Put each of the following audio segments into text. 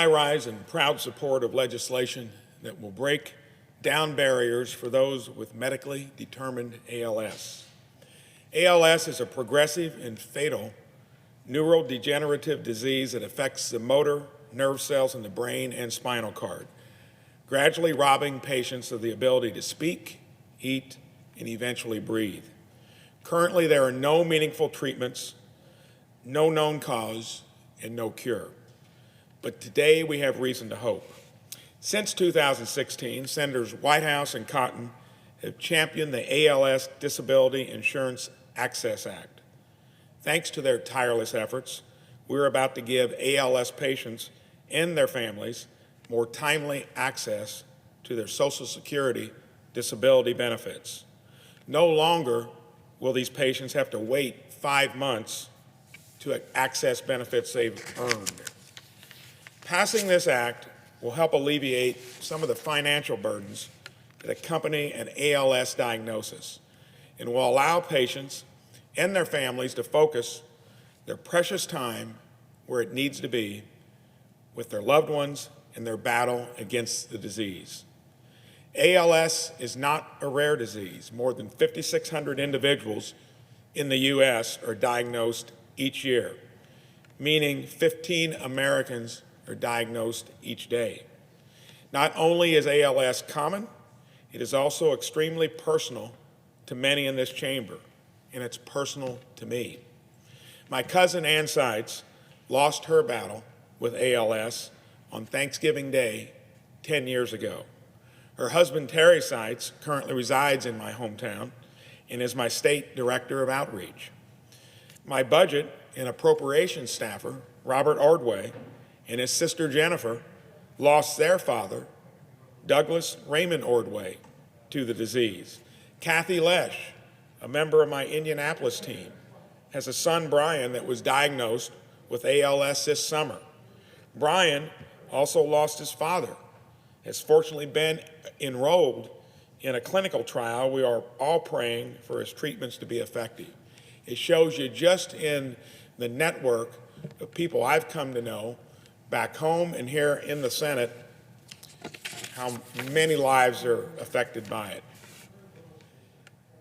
I rise in proud support of legislation that will break down barriers for those with medically determined ALS. ALS is a progressive and fatal neurodegenerative disease that affects the motor nerve cells in the brain and spinal cord, gradually robbing patients of the ability to speak, eat, and eventually breathe. Currently, there are no meaningful treatments, no known cause, and no cure. But today we have reason to hope. Since 2016, Senators Whitehouse and Cotton have championed the ALS Disability Insurance Access Act. Thanks to their tireless efforts, we're about to give ALS patients and their families more timely access to their Social Security disability benefits. No longer will these patients have to wait 5 months to access benefits they've earned. Passing this act will help alleviate some of the financial burdens that accompany an ALS diagnosis and will allow patients and their families to focus their precious time where it needs to be with their loved ones in their battle against the disease. ALS is not a rare disease. More than 5,600 individuals in the U.S. are diagnosed each year, meaning 15 Americans are diagnosed each day. Not only is ALS common, it is also extremely personal to many in this chamber, and it's personal to me. My cousin Ann Seitz lost her battle with ALS on Thanksgiving Day 10 years ago. Her husband Terry Seitz currently resides in my hometown and is my state director of outreach. My budget and appropriations staffer, Robert Ordway, and his sister Jennifer lost their father, Douglas Raymond Ordway, to the disease. Kathy Lesh, a member of my Indianapolis team, has a son, Brian, that was diagnosed with ALS this summer. Brian also lost his father, has fortunately been enrolled in a clinical trial. We are all praying for his treatments to be effective. It shows you just in the network of people I've come to know back home and here in the Senate how many lives are affected by it.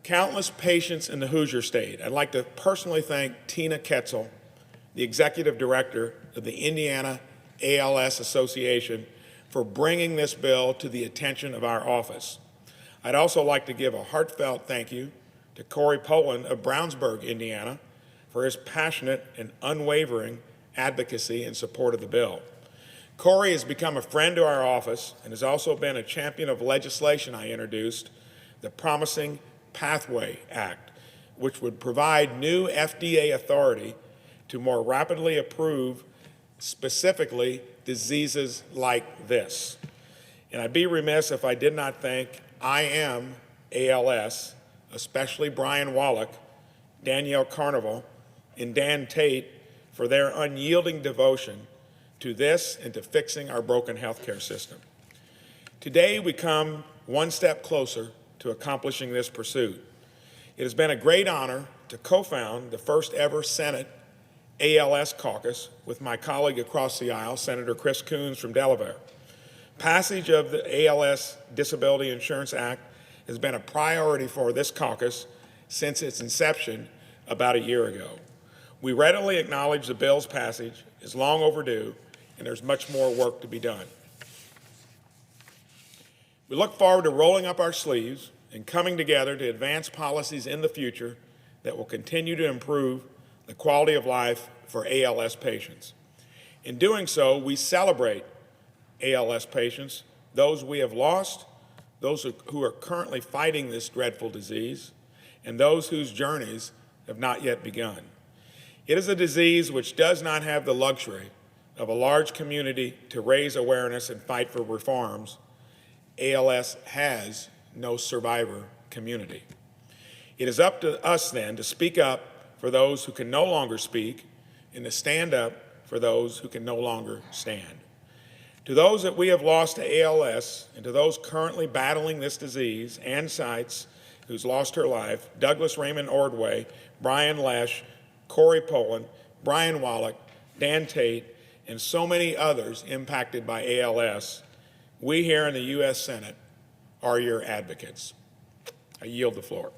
Countless patients in the Hoosier state. I'd like to personally thank Tina Ketzel, the executive director of the Indiana ALS Association, for bringing this bill to the attention of our office. I'd also like to give a heartfelt thank you to Corey Poland of Brownsburg, Indiana, for his passionate and unwavering advocacy in support of the bill. Corey has become a friend to our office and has also been a champion of legislation I introduced, the Promising Pathway Act, which would provide new FDA authority to more rapidly approve specifically diseases like this. And I'd be remiss if I did not thank I Am ALS, especially Brian Wallach, Danielle Carnival, and Dan Tate for their unyielding devotion to this and to fixing our broken healthcare system. Today, we come one step closer to accomplishing this pursuit. It has been a great honor to co-found the first ever Senate ALS caucus with my colleague across the aisle, Senator Chris Coons from Delaware. Passage of the ALS Disability Insurance Act has been a priority for this caucus since its inception about a year ago. We readily acknowledge the bill's passage is long overdue, and there's much more work to be done. We look forward to rolling up our sleeves and coming together to advance policies in the future that will continue to improve the quality of life for ALS patients. In doing so, we celebrate ALS patients, those we have lost, those who are currently fighting this dreadful disease, and those whose journeys have not yet begun. It is a disease which does not have the luxury of a large community to raise awareness and fight for reforms. ALS has no survivor community. It is up to us then to speak up for those who can no longer speak and to stand up for those who can no longer stand. To those that we have lost to ALS and to those currently battling this disease, Ann Seitz, who's lost her life, Douglas Raymond Ordway, Brian Lesh, Corey Poland, Brian Wallach, Dan Tate, and so many others impacted by ALS, we here in the U.S. Senate are your advocates. I yield the floor.